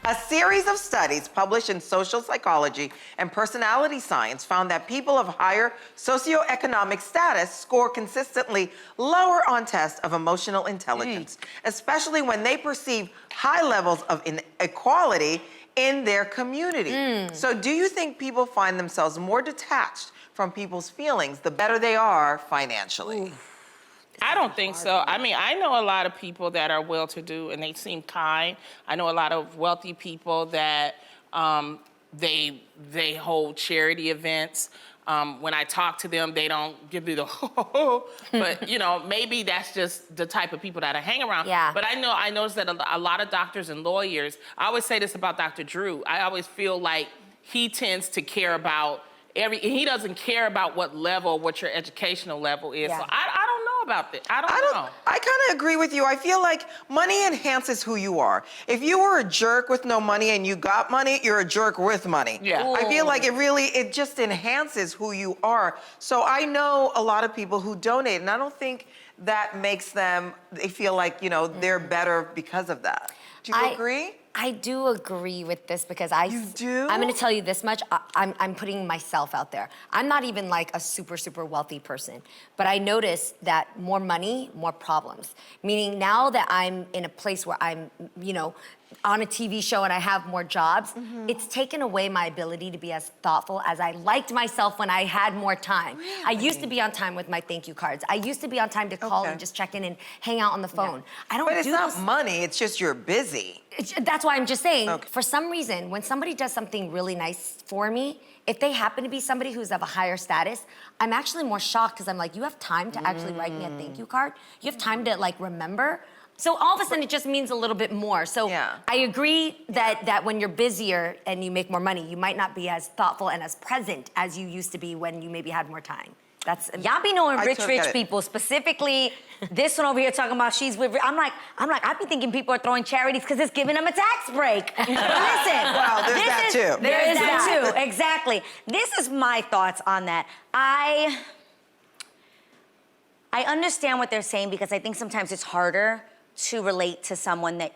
A series of studies published in social psychology and personality science found that people of higher socioeconomic status score consistently lower on tests of emotional intelligence, especially when they perceive high levels of inequality in their community. So do you think people find themselves more detached from people's feelings the better they are financially? I don't think so. I mean, I know a lot of people that are well-to-do and they seem kind. I know a lot of wealthy people that they hold charity events. When I talk to them, they don't give me the but you know, maybe that's just the type of people that I hang around. Yeah. But I noticed that a lot of doctors and lawyers, I always say this about Dr. Drew, I always feel like he tends to care about he doesn't care about what level, what your educational level is. Yeah. So I don't know about this. I don't know. I kind of agree with you. I feel like money enhances who you are. If you were a jerk with no money and you got money, you're a jerk with money. Yeah. I feel like it just enhances who you are. So I know a lot of people who donate, and I don't think that makes them, they feel like, you know, they're better because of that. Do you agree? I do agree with this because You do? I'm gonna tell you this much, I'm putting myself out there. I'm not even like a super, super wealthy person, but I notice that more money, more problems. Meaning now that I'm in a place where I'm, you know, on a TV show and I have more jobs, it's taken away my ability to be as thoughtful as I liked myself when I had more time. Really? I used to be on time with my thank you cards. I used to be on time to call and just check in and hang out on the phone. I don't But it's do not those- money, it's just you're busy. That's why I'm just saying, Okay. for some reason, when somebody does something really nice for me, if they happen to be somebody who's of a higher status, I'm actually more shocked because I'm like, you have time to actually write me a thank you card? You have time to like remember? So all of a sudden it just means a little bit more. So I agree that when you're busier and you make more money, you might not be as thoughtful and as present as you used to be when you maybe had more time. That's Y'all be knowing rich get it. people, specifically this one over here talking about she's with, I'm like, I be thinking people are throwing charities because it's giving them a tax break. But listen. Well, there's that too. There is that too, exactly. This is my thoughts on that. I understand what they're saying because I think sometimes it's harder to relate to someone that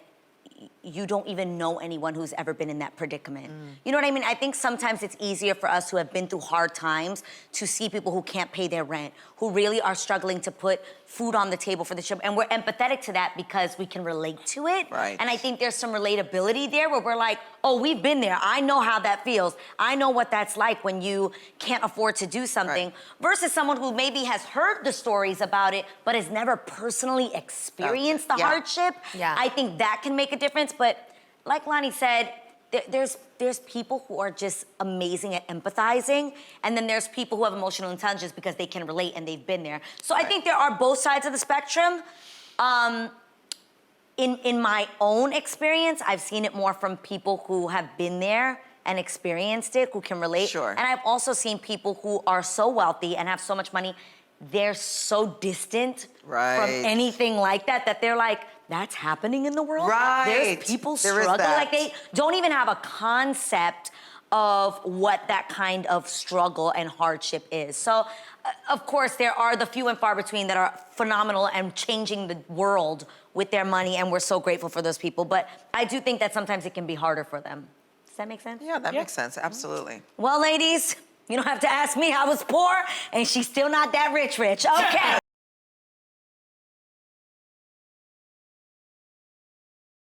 you don't even know anyone who's ever been in that predicament. You know what I mean? I think sometimes it's easier for us who have been through hard times to see people who can't pay their rent, who really are struggling to put food on the table for the children. And we're empathetic to that because we can relate to it. Right. And I think there's some relatability there where we're like, oh, we've been there. I know how that feels. I know what that's like when you can't afford to do something. Versus someone who maybe has heard the stories about it, but has never personally experienced the hardship. I think that can make a difference. But like Lonnie said, there's people who are just amazing at empathizing, and then there's people who have emotional intelligence because they can relate and they've been there. So I think there are both sides of the spectrum. In my own experience, I've seen it more from people who have been there and experienced it, who can relate. Sure. And I've also seen people who are so wealthy and have so much money, they're so distant from anything like that, that they're like, that's happening in the world? Right. There's people There is struggling. that. Like they don't even have a concept of what that kind of struggle and hardship is. So, of course, there are the few and far between that are phenomenal and changing the world with their money, and we're so grateful for those people. But I do think that sometimes it can be harder for them. Does that make sense? Yeah, that makes sense, absolutely. Well, ladies, you don't have to ask me. I was poor, and she's still not that rich. Okay.